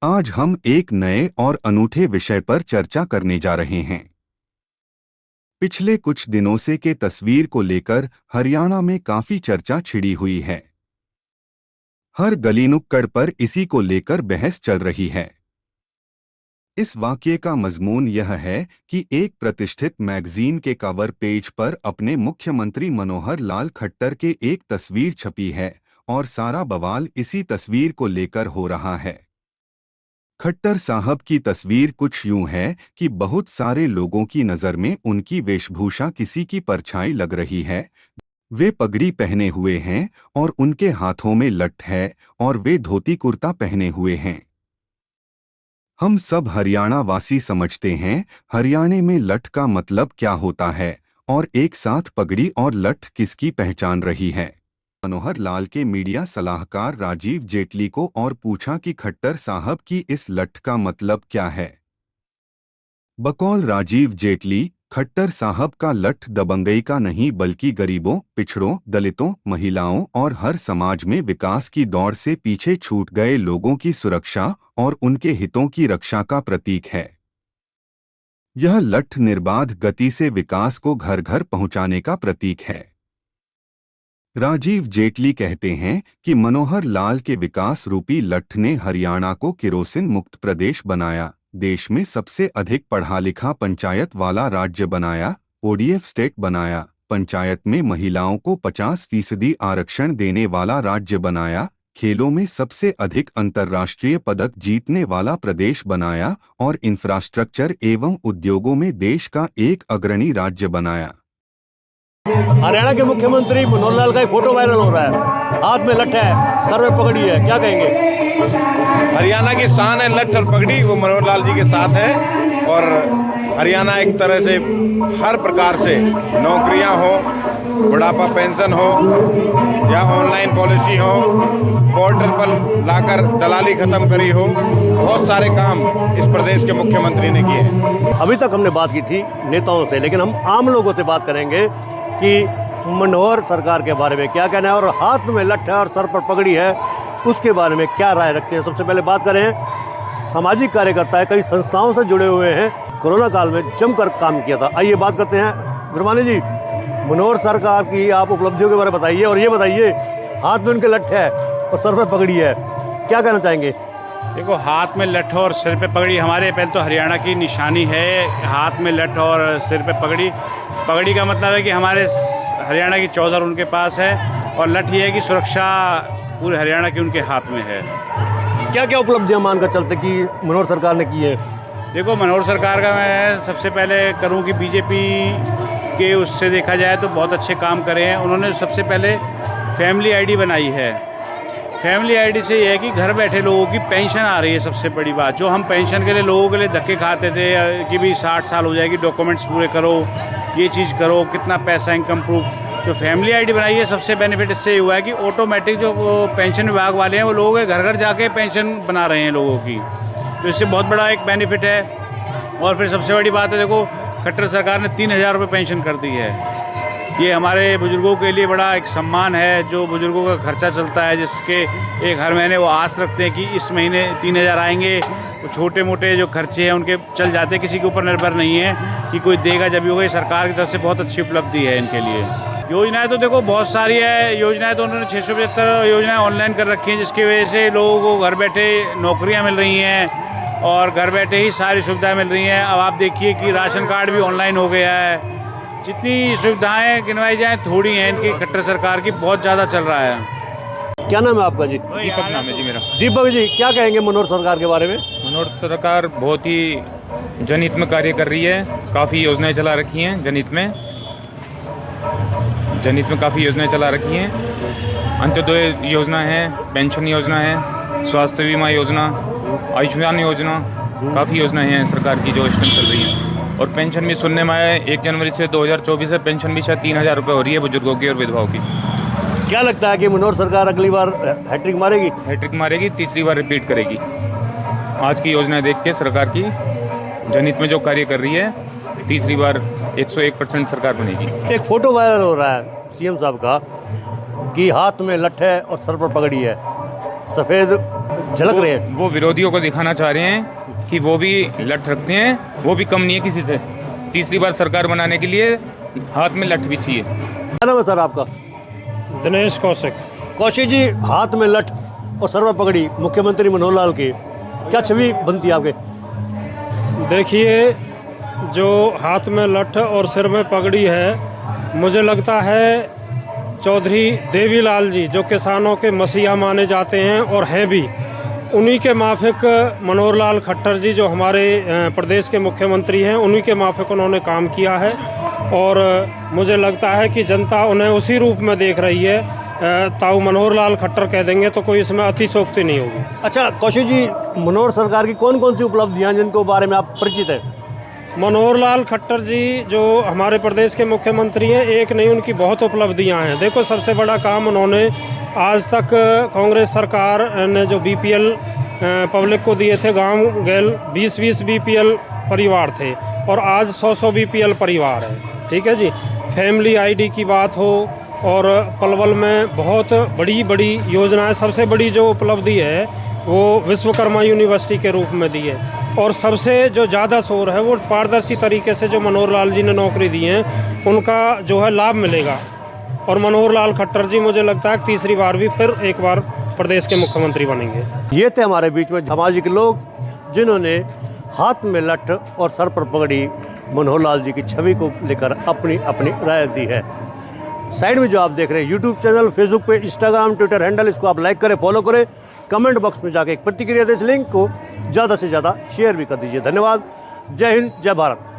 आज हम एक नए और अनूठे विषय पर चर्चा करने जा रहे हैं। पिछले कुछ दिनों से के तस्वीर को लेकर हरियाणा में काफी चर्चा छिड़ी हुई है। हर गली नुक्कड़ पर इसी को लेकर बहस चल रही है। इस वाकये का मजमून यह है कि एक प्रतिष्ठित मैगजीन के कवर पेज पर अपने मुख्यमंत्री मनोहर लाल खट्टर के एक तस्वीर छपी है और सारा बवाल इसी तस्वीर को लेकर हो रहा है। खट्टर साहब की तस्वीर कुछ यूं है कि बहुत सारे लोगों की नज़र में उनकी वेशभूषा किसी की परछाई लग रही है। वे पगड़ी पहने हुए हैं और उनके हाथों में लठ है और वे धोती कुर्ता पहने हुए हैं। हम सब हरियाणा वासी समझते हैं हरियाणे में लठ का मतलब क्या होता है और एक साथ पगड़ी और लठ किसकी पहचान रही है। मनोहर लाल के मीडिया सलाहकार राजीव जेटली को और पूछा कि खट्टर साहब की इस लठ का मतलब क्या है। बकौल राजीव जेटली, खट्टर साहब का लठ दबंगई का नहीं बल्कि गरीबों, पिछड़ों, दलितों, महिलाओं और हर समाज में विकास की दौड़ से पीछे छूट गए लोगों की सुरक्षा और उनके हितों की रक्षा का प्रतीक है। यह लठ निर्बाध गति से विकास को घर घर पहुंचाने का प्रतीक है। राजीव जेटली कहते हैं कि मनोहर लाल के विकास रूपी लठ ने हरियाणा को केरोसिन मुक्त प्रदेश बनाया, देश में सबसे अधिक पढ़ा लिखा पंचायत वाला राज्य बनाया, ओडीएफ स्टेट बनाया, पंचायत में महिलाओं को 50% आरक्षण देने वाला राज्य बनाया, खेलों में सबसे अधिक अंतर्राष्ट्रीय पदक जीतने वाला प्रदेश बनाया और इंफ्रास्ट्रक्चर एवं उद्योगों में देश का एक अग्रणी राज्य बनाया। हरियाणा के मुख्यमंत्री मनोहर लाल का एक फोटो वायरल हो रहा है, हाथ में लठ है, सर में पगड़ी है, क्या कहेंगे? हरियाणा की शान है लठ और पगड़ी, वो मनोहर लाल जी के साथ है। और हरियाणा एक तरह से हर प्रकार से नौकरियां हो, बुढ़ापा पेंशन हो या ऑनलाइन पॉलिसी हो, पोर्टल पर लाकर दलाली खत्म करी हो, बहुत सारे काम इस प्रदेश के मुख्यमंत्री ने किए हैं। अभी तक हमने बात की थी नेताओं से, लेकिन हम आम लोगों से बात करेंगे कि मनोहर सरकार के बारे में क्या कहना है और हाथ में लठ है और सर पर पगड़ी है, उसके बारे में क्या राय रखते हैं। सबसे पहले बात करें, सामाजिक कार्यकर्ता है, कई संस्थाओं से जुड़े हुए हैं, कोरोना काल में जमकर काम किया था। आइए बात करते हैं गुरमानी जी, मनोहर सरकार की आप उपलब्धियों के बारे में बताइए और ये बताइए हाथ में उनके लठ है और सर पर पगड़ी है, क्या कहना चाहेंगे? देखो, हाथ में लठ और सिर पे पगड़ी हमारे पहले तो हरियाणा की निशानी है। हाथ में लठ और सिर पे पगड़ी, पगड़ी का मतलब है कि हमारे हरियाणा की चौधर उनके पास है और लठ ये है कि सुरक्षा पूरे हरियाणा की उनके हाथ में है। क्या क्या उपलब्धियां मानकर चलते कि मनोहर सरकार ने की है? देखो, मनोहर सरकार का मैं सबसे पहले करूं कि बीजेपी के उससे देखा जाए तो बहुत अच्छे काम करे हैं। उन्होंने सबसे पहले फैमिली आईडी बनाई है। फैमिली आईडी से ये है कि घर बैठे लोगों की पेंशन आ रही है। सबसे बड़ी बात, जो हम पेंशन के लिए लोगों के लिए धक्के खाते थे कि भी 60 साल हो जाएगी, डॉक्यूमेंट्स पूरे करो, ये चीज़ करो, कितना पैसा इनकम प्रूफ, जो फैमिली आईडी बनाई है, सबसे बेनिफिट इससे ये हुआ है कि ऑटोमेटिक जो वो पेंशन विभाग वाले हैं वो लोगों के घर घर जाके पेंशन बना रहे हैं लोगों की, तो इससे बहुत बड़ा एक बेनिफिट है। और फिर सबसे बड़ी बात है, देखो, खट्टर सरकार ने 3000 रुपये पेंशन कर दी है। ये हमारे बुज़ुर्गों के लिए बड़ा एक सम्मान है। जो बुज़ुर्गों का खर्चा चलता है, जिसके एक हर महीने वो आस रखते हैं कि इस महीने 3000 आएंगे, वो छोटे मोटे जो खर्चे हैं उनके चल जाते हैं, किसी के ऊपर निर्भर नहीं है कि कोई देगा जब भी होगा। सरकार की तरफ से बहुत अच्छी उपलब्धि है इनके लिए। योजनाएं तो देखो बहुत सारी है। योजनाएं तो उन्होंने 675 योजनाएं ऑनलाइन कर रखी हैं, जिसकी वजह से लोगों को घर बैठे नौकरियाँ मिल रही हैं और घर बैठे ही सारी सुविधाएँ मिल रही हैं। अब आप देखिए कि राशन कार्ड भी ऑनलाइन हो गया है। जितनी सुविधाएं गिनवाई जाएं थोड़ी हैं इनकी, खट्टर सरकार की बहुत ज़्यादा चल रहा है। क्या नाम है आपका जी? दीपक नाम है जी मेरा। दीपक जी, क्या कहेंगे मनोहर सरकार के बारे में? मनोहर सरकार बहुत ही जनहित में कार्य कर रही है। काफ़ी योजनाएं चला रखी हैं जनहित में काफ़ी योजनाएं चला रखी हैं। अंत्योदय योजना है, पेंशन योजना है, स्वास्थ्य बीमा योजना, आयुष्मान योजना, काफ़ी योजनाएं हैं सरकार की जो इस टाइम चल रही हैं। और पेंशन भी सुनने में आया है 1 जनवरी से 2024 से पेंशन भी शायद 3000 रुपये हो रही है बुजुर्गों की और विधवाओं की। क्या लगता है कि मनोहर सरकार अगली बार हैट्रिक मारेगी? हैट्रिक मारेगी, तीसरी बार रिपीट करेगी। आज की योजना देख के सरकार की जनहित में जो कार्य कर रही है, तीसरी बार 101% सरकार बनेगी। एक फोटो वायरल हो रहा है सीएम साहब का कि हाथ में लठ है और सर पर पगड़ी है, सफ़ेद झलक रहे हैं। वो विरोधियों को दिखाना चाह रहे हैं कि वो भी लठ रखते हैं, वो भी कम नहीं है किसी से। तीसरी बार सरकार बनाने के लिए हाथ में लठ भी चाहिए। क्या नाम है सर आपका? दिनेश कौशिक। कौशिक जी, हाथ में लठ और सर पर पगड़ी मुख्यमंत्री मनोहर लाल की क्या छवि बनती है आपके? देखिए, जो हाथ में लठ और सिर में पगड़ी है, मुझे लगता है चौधरी देवीलाल जी, जो किसानों के मसीहा माने जाते हैं और हैं भी, उन्हीं के माफिक मनोहर लाल खट्टर जी, जो हमारे प्रदेश के मुख्यमंत्री हैं, उन्हीं के माफिक उन्होंने काम किया है। और मुझे लगता है कि जनता उन्हें उसी रूप में देख रही है। ताऊ मनोहर लाल खट्टर कह देंगे तो कोई इसमें अतिशोक्ति नहीं होगी। अच्छा कौशिक जी, मनोहर सरकार की कौन कौन सी उपलब्धियां हैं जिनके बारे में आप परिचित हैं? मनोहर लाल खट्टर जी जो हमारे प्रदेश के मुख्यमंत्री हैं, एक नहीं उनकी बहुत उपलब्धियां हैं। देखो, सबसे बड़ा काम उन्होंने आज तक कांग्रेस सरकार ने जो बीपीएल पब्लिक को दिए थे, गांव गैल 20-20 बीपीएल परिवार थे और आज 100-100 बीपीएल परिवार है। ठीक है जी। फैमिली आईडी की बात हो और पलवल में बहुत बड़ी बड़ी योजनाएं, सबसे बड़ी जो उपलब्धि है वो विश्वकर्मा यूनिवर्सिटी के रूप में दी है। और सबसे जो ज़्यादा शोर है वो पारदर्शी तरीके से जो मनोहर लाल जी ने नौकरी दी है उनका जो है लाभ मिलेगा। और मनोहर लाल खट्टर जी, मुझे लगता है तीसरी बार भी फिर एक बार प्रदेश के मुख्यमंत्री बनेंगे। ये थे हमारे बीच में सामाजिक लोग जिन्होंने हाथ में लठ और सर पर पगड़ी मनोहर लाल जी की छवि को लेकर अपनी अपनी राय दी है। साइड में जो आप देख रहे हैं यूट्यूब चैनल, फेसबुक पे, इंस्टाग्राम, ट्विटर हैंडल, इसको आप लाइक करें, फॉलो करें, कमेंट बॉक्स में जाके एक प्रतिक्रिया दें, इस लिंक को ज़्यादा से ज़्यादा शेयर भी कर दीजिए। धन्यवाद। जय हिंद, जय भारत।